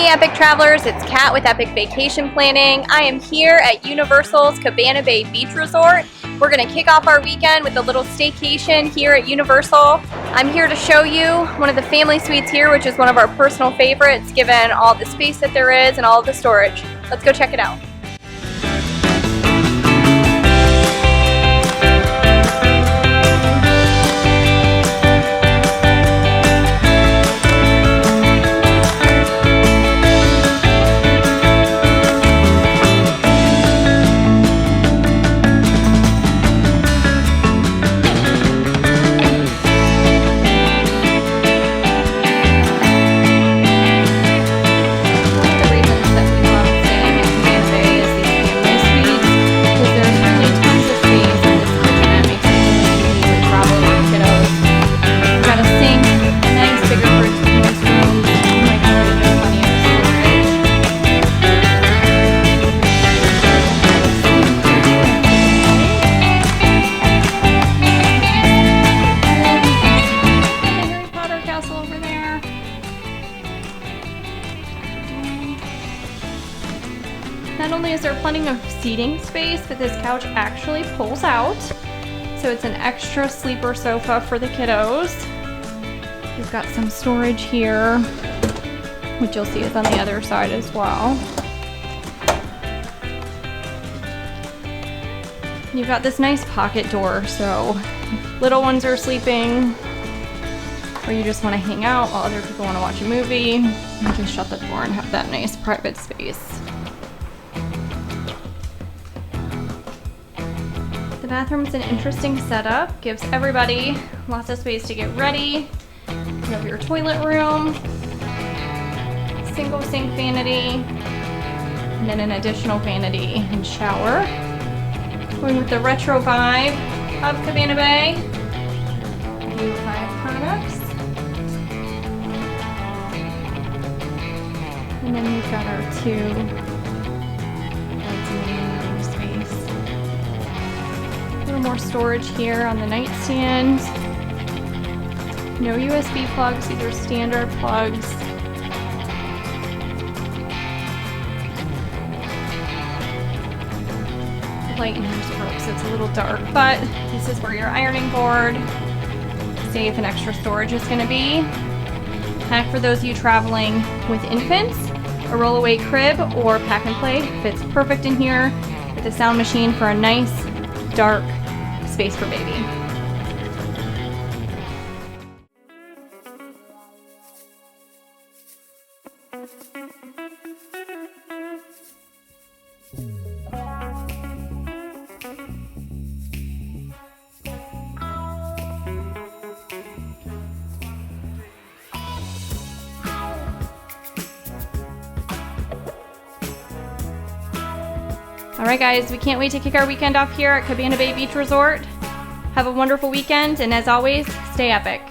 Hey Epic Travelers, it's Kat with Epic Vacation Planning. I am here at Universal's Cabana Bay Beach Resort. We're going to kick off our weekend with a little staycation here at Universal. I'm here to show you one of the family suites here, which is one of our personal favorites given all the space that there is and all of the storage. Let's go check it out. Not only is there plenty of seating space, but this couch actually pulls out. So it's an extra sleeper sofa for the kiddos. We've got some storage here, which you'll see is on the other side as well. You've got this nice pocket door, so if little ones are sleeping, or you just want to hang out while other people want to watch a movie, you can shut the door and have that nice private space. The bathroom's an interesting setup, gives everybody lots of space to get ready. You have your toilet room, single sink vanity, and then an additional vanity and shower. Going with the retro vibe of Cabana Bay. View 5 products. And then we've got our 2 space. A little more storage here on the nightstand. No USB plugs, these are standard plugs. The light in here's broke, so it's a little dark, but this is where your ironing board, safe and extra storage is going to be. Hack for those of you traveling with infants, a roll-away crib or pack and play fits perfect in here with a sound machine for a nice, dark space for baby. All right, guys, we can't wait to kick our weekend off here at Cabana Bay Beach Resort. Have a wonderful weekend, and as always, stay epic.